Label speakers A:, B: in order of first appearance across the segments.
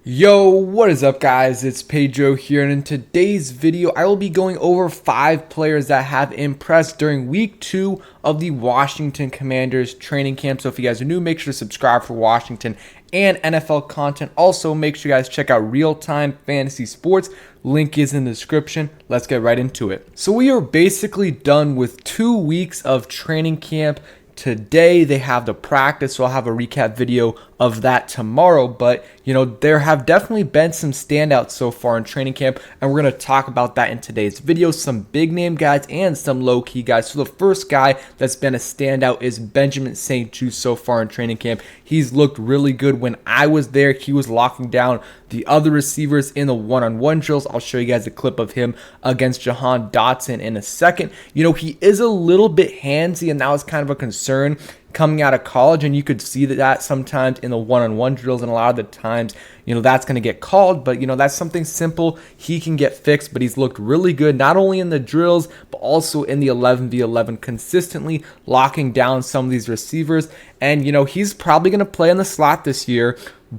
A: Yo, what is up guys? It's Pedro here, and in today's video I will be going over 5 players that have impressed during week 2 of the Washington Commanders training camp. So if you guys are new, make sure to subscribe for Washington and NFL content. Also, make sure you guys check out Real Time Fantasy Sports. Link is in the description. Let's get right into it. So we are basically done with 2 weeks of training camp. Today they have the practice, so I'll have a recap video of that tomorrow. But there have definitely been some standouts so far in training camp, and we're going to talk about that in today's video. Some big name guys and some low key guys. So the first guy that's been a standout is Benjamin StJuice so far in training camp. He's looked really good. When I was there, he was locking down the other receivers in the one-on-one drills. I'll show you guys a clip of him against Jahan Dotson in a second. He is a little bit handsy, and that was kind of a concern coming out of college, and you could see that sometimes in the one-on-one drills, and a lot of the times that's going to get called, but that's something simple he can get fixed. But he's looked really good, not only in the drills but also in the 11v11, consistently locking down some of these receivers. And he's probably going to play in the slot this year,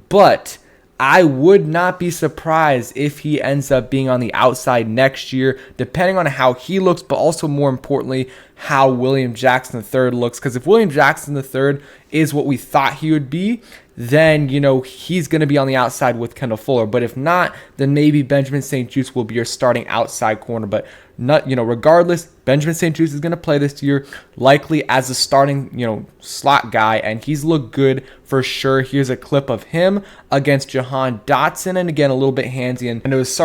A: but I would not be surprised if he ends up being on the outside next year, depending on how he looks, but also more importantly, how William Jackson III looks. Because if William Jackson III is what we thought he would be, then, he's going to be on the outside with Kendrick Fuller. But if not, then maybe Benjamin StJuice will be your starting outside corner. But regardless, Benjamin StJuice is going to play this year, likely as a starting, slot guy, and he's looked good for sure. Here's a clip of him against Jahan Dotson, and again, a little bit handsy, and it was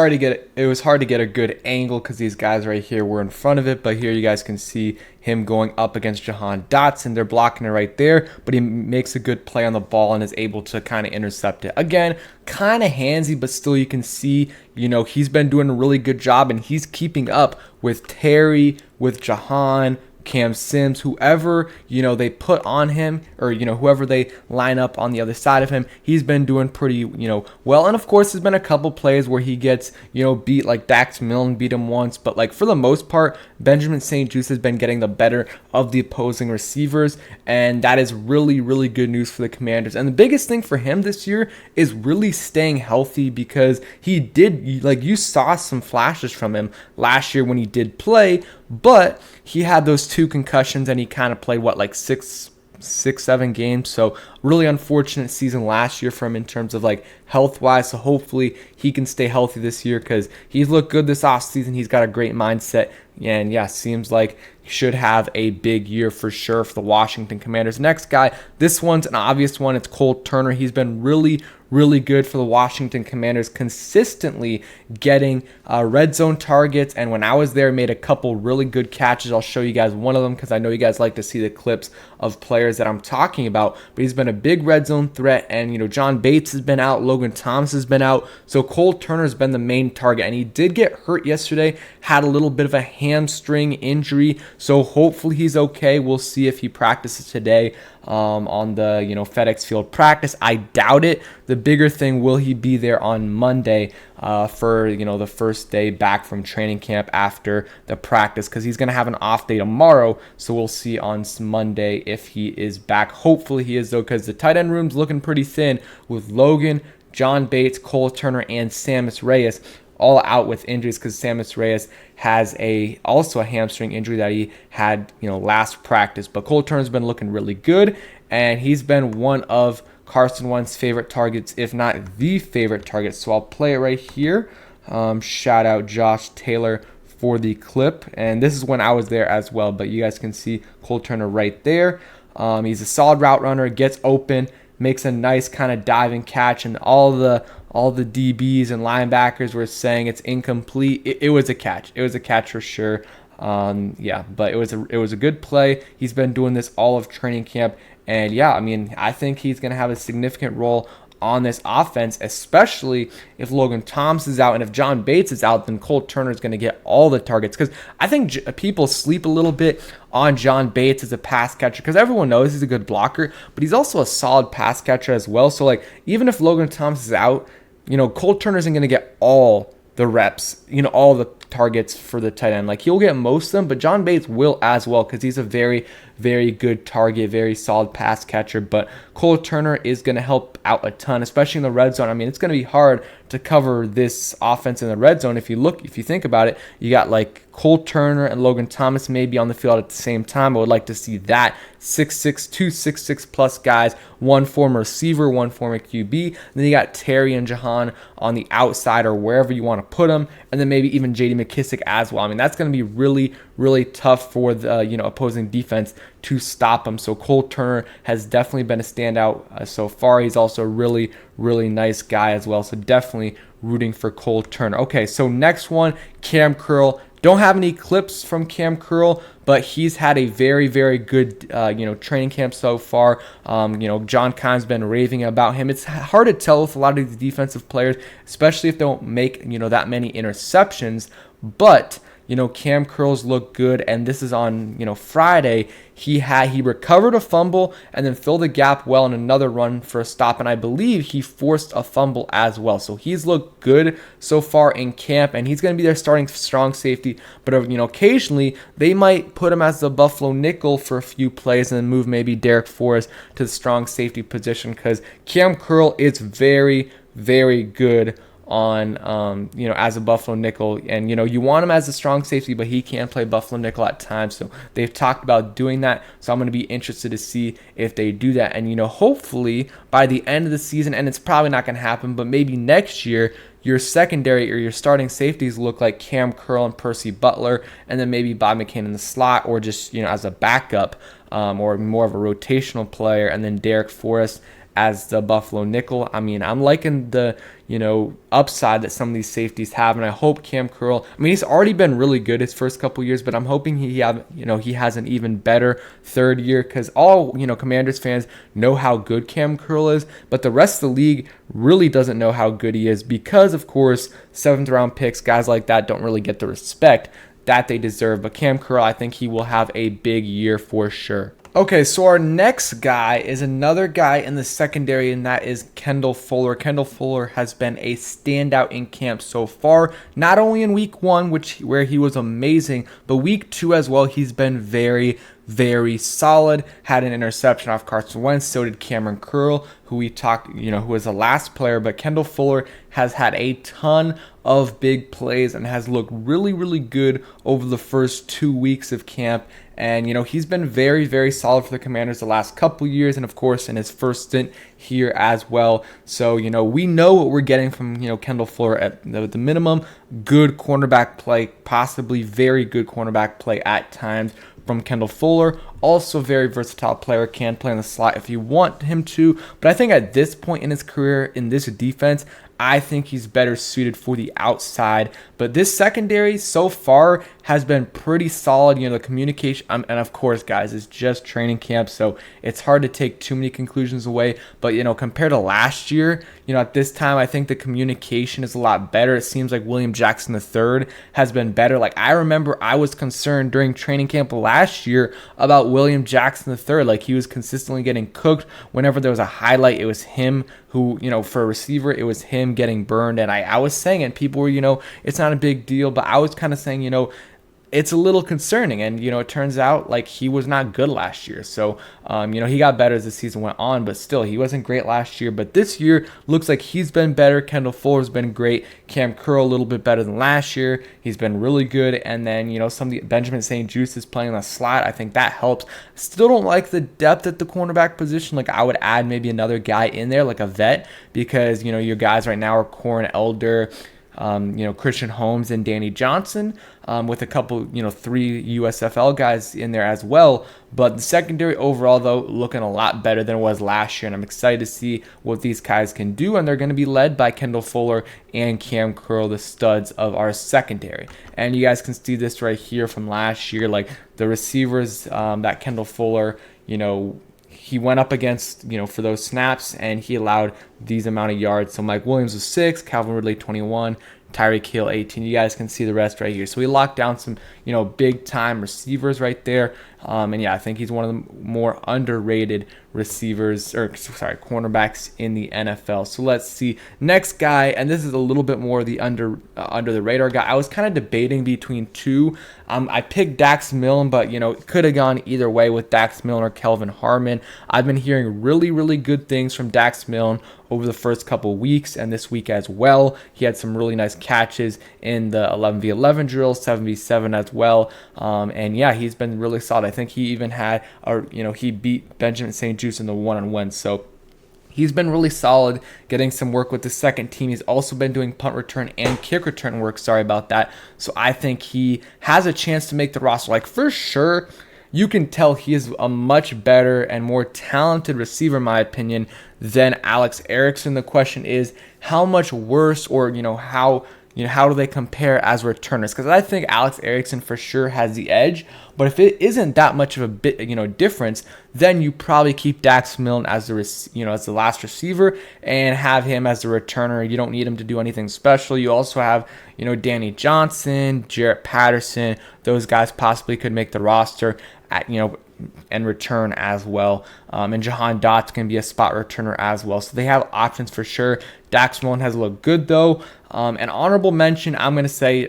A: hard to get a good angle because these guys right here were in front of it. But here you guys can see him going up against Jahan Dotson. They're blocking it right there, but he makes a good play on the ball and is able to kind of intercept it. Again, kind of handsy, but still you can see, he's been doing a really good job, and he's keeping up with Terry, with Jahan, Cam Sims, whoever they put on him, or whoever they line up on the other side of him. He's been doing pretty well. And of course there's been a couple plays where he gets beat, like Dax Milne beat him once, but like for the most part Benjamin StJuice has been getting the better of the opposing receivers, and that is really good news for the Commanders. And the biggest thing for him this year is really staying healthy, because he did, like, you saw some flashes from him last year when he did play, but he had those 2 concussions, and he kind of played like 6-7 games. So really unfortunate season last year for him in terms of like health wise. So hopefully he can stay healthy this year, because he's looked good this offseason. He's got a great mindset, and yeah, seems like he should have a big year for sure for the Washington Commanders. Next guy, this one's an obvious one. It's Colt Turner. He's been really good for the Washington Commanders, consistently getting red zone targets, and when I was there, made a couple really good catches. I'll show you guys one of them, because I know you guys like to see the clips of players that I'm talking about. But he's been a big red zone threat, and John Bates has been out, Logan Thomas has been out, so Colt Turner's been the main target, and he did get hurt yesterday, had a little bit of a hamstring injury, so hopefully he's okay. We'll see if he practices today on the FedEx Field practice. I doubt it. The bigger thing, will he be there on Monday for the first day back from training camp after the practice, because he's going to have an off day tomorrow, so we'll see on Monday if he is back. Hopefully he is, though, because the tight end room's looking pretty thin with Logan, John Bates, Colt Turner, and Sammis Reyes all out with injuries, because Sammis Reyes has also a hamstring injury that he had last practice. But Colt Turner's been looking really good, and he's been one of Carson Wentz's favorite targets, if not the favorite target. So I'll play it right here. Shout out Josh Taylor for the clip, and this is when I was there as well, but you guys can see Colt Turner right there. He's a solid route runner, gets open, makes a nice kind of diving catch, and all the DBs and linebackers were saying it's incomplete. It was a catch. It was a catch for sure. But it was a good play. He's been doing this all of training camp, and yeah, I think he's going to have a significant role on this offense, especially if Logan Thomas is out, and if John Bates is out, then Colt Turner is going to get all the targets, because I think people sleep a little bit on John Bates as a pass catcher, because everyone knows he's a good blocker, but he's also a solid pass catcher as well. So like, even if Logan Thomas is out, Colt Turner isn't going to get all the reps, all the targets for the tight end. Like, he'll get most of them, but John Bates will as well, because he's a very very good target, very solid pass catcher. But Colt Turner is going to help out a ton, especially in the red zone. I mean, it's going to be hard to cover this offense in the red zone. If you think about it, you got like Colt Turner and Logan Thomas maybe on the field at the same time. I would like to see that 6'6", 2 6'6" plus guys, one former receiver, one former QB. And then you got Terry and Jahan on the outside or wherever you want to put them, and then maybe even J.D. McKissic as well. I mean, that's going to be really, really tough for the opposing defense to stop him. So Colt Turner has definitely been a standout so far. He's also a really, really nice guy as well. So definitely rooting for Colt Turner. Okay, so next one, Cam Curl. Don't have any clips from Cam Curl, but he's had a very, very good, training camp so far. John Kine's been raving about him. It's hard to tell with a lot of these defensive players, especially if they don't make, that many interceptions. But Cam Curls look good, and this is on, Friday. He recovered a fumble and then filled the gap well in another run for a stop, and I believe he forced a fumble as well. So he's looked good so far in camp, and he's going to be their starting strong safety. But occasionally they might put him as the Buffalo nickel for a few plays and then move maybe Derek Forrest to the strong safety position, because Cam Curl is very, very good on as a Buffalo nickel, and you want him as a strong safety, but he can play Buffalo nickel at times. So they've talked about doing that, so I'm going to be interested to see if they do that. And hopefully by the end of the season, and it's probably not going to happen, but maybe next year, your secondary or your starting safeties look like Cam Curl and Percy Butler, and then maybe Bob McCain in the slot, or just as a backup, or more of a rotational player, and then Derek Forrest as the Buffalo nickel. I mean, I'm liking the upside that some of these safeties have, and I hope Cam Curl, I mean, he's already been really good his first couple years, but I'm hoping he has an even better third year, because all Commanders fans know how good Cam Curl is, but the rest of the league really doesn't know how good he is, because of course 7th round picks, guys like that, don't really get the respect that they deserve. But Cam Curl, I think he will have a big year for sure. Okay, so our next guy is another guy in the secondary, and that is Kendall Fuller. Kendall Fuller has been a standout in camp so far, not only in week 1, where he was amazing, but week 2 as well. He's been very, very solid. Had an interception off Carson Wentz. So did Cameron Curl, who we talked, who was the last player. But Kendall Fuller has had a ton of big plays and has looked really, really good over the first 2 weeks of camp. And, he's been very, very solid for the Commanders the last couple years, and of course in his first stint here as well. So, we know what we're getting from, Kendall Fuller at the minimum. Good cornerback play, possibly very good cornerback play at times from Kendall Fuller. Also very versatile player, can play in the slot if you want him to. But I think at this point in his career in this defense, I think he's better suited for the outside. But this secondary so far has been pretty solid. The communication, and of course, guys, it's just training camp, so it's hard to take too many conclusions away. But, compared to last year, at this time, I think the communication is a lot better. It seems like William Jackson III has been better. Like, I remember I was concerned during training camp last year about William Jackson III. Like, he was consistently getting cooked. Whenever there was a highlight, it was him who, for a receiver, it was him getting burned. And I was saying, and people were, it's not a big deal, but I was kind of saying, it's a little concerning. And, it turns out like he was not good last year. So, he got better as the season went on, but still he wasn't great last year. But this year looks like he's been better. Kendall Fuller's been great. Cam Curl a little bit better than last year. He's been really good. And then, Benjamin StJuice is playing the slot. I think that helps. Still don't like the depth at the cornerback position. Like, I would add maybe another guy in there, like a vet, because, your guys right now are Corn Elder, Christian Holmes and Danny Johnson, with a couple, 3 USFL guys in there as well. But the secondary overall, though, looking a lot better than it was last year. And I'm excited to see what these guys can do. And they're going to be led by Kendall Fuller and Cam Curl, the studs of our secondary. And you guys can see this right here from last year. Like, the receivers that Kendall Fuller, he went up against, for those snaps, and he allowed these amount of yards. So Mike Williams was 6, Calvin Ridley 21, Tyreek Hill 18. You guys can see the rest right here. So we locked down some, big time receivers right there. And yeah, I think he's one of the more underrated receivers, or sorry, cornerbacks in the NFL. So let's see. Next guy, and this is a little bit more the under the radar guy. I was kind of debating between two. I picked Dax Milne, but it could have gone either way with Dax Milne or Kelvin Harmon. I've been hearing really, really good things from Dax Milne over the first couple weeks and this week as well. He had some really nice catches in the 11v11 drill, 7v7 as well. And yeah, he's been really solid. I think he even had, he beat Benjamin StJuice in the one-on-one. So he's been really solid, getting some work with the second team. He's also been doing punt return and kick return work. Sorry about that. So I think he has a chance to make the roster. Like, for sure, you can tell he is a much better and more talented receiver, in my opinion, than Alex Erickson. The question is, how much worse, or how do they compare as returners? Because I think Alex Erickson for sure has the edge. But if it isn't that much of a bit, difference, then you probably keep Dax Milne as as the last receiver and have him as the returner. You don't need him to do anything special. You also have, Danny Johnson, Jarrett Patterson. Those guys possibly could make the roster and return as well. And Jahan Dott's can be a spot returner as well. So they have options for sure. Dax Milne has looked good though. An honorable mention, I'm going to say,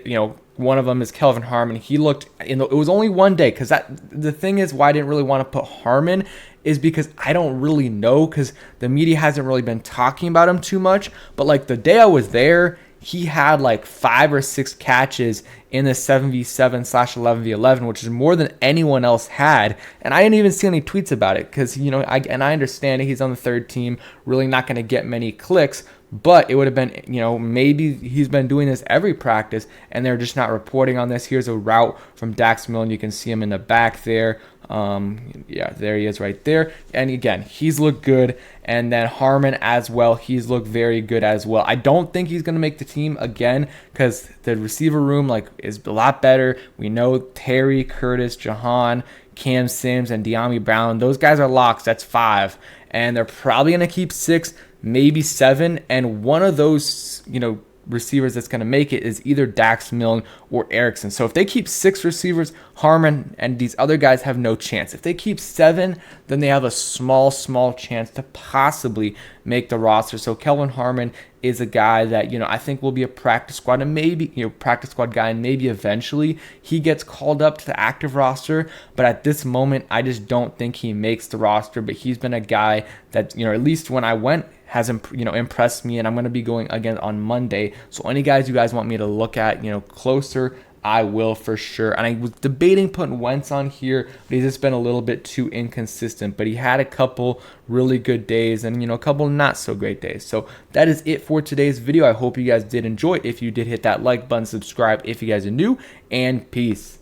A: one of them is Kelvin Harmon. He looked, it was only one day, because the thing is why I didn't really want to put Harmon is because I don't really know, because the media hasn't really been talking about him too much. But like the day I was there, he had like 5 or 6 catches in the 7v7/11v11, which is more than anyone else had. And I didn't even see any tweets about it because, I understand he's on the third team, really not going to get many clicks. But it would have been, maybe he's been doing this every practice and they're just not reporting on this. Here's a route from Dax Milne. You can see him in the back there. Yeah, there he is right there. And again, he's looked good. And then Harmon as well, he's looked very good as well. I don't think he's going to make the team again because the receiver room is a lot better. We know Terry, Curtis, Jahan, Cam Sims, and De'Ami Brown. Those guys are locks. That's 5. And they're probably going to keep 6, maybe 7. And one of those, receivers that's going to make it is either Dax Milne or Erickson. So if they keep 6 receivers, Harmon and these other guys have no chance. If they keep 7, then they have a small chance to possibly make the roster. So Kelvin Harmon is a guy that, I think will be a practice squad and maybe, practice squad guy, and maybe eventually he gets called up to the active roster. But at this moment, I just don't think he makes the roster. But he's been a guy that, at least when I went, has impressed me, and I'm going to be going again on Monday. So any guys you guys want me to look at, closer, I will for sure. And I was debating putting Wentz on here, but he's just been a little bit too inconsistent. But he had a couple really good days and, a couple not so great days. So that is it for today's video. I hope you guys did enjoy. If you did, hit that like button, subscribe if you guys are new, and peace.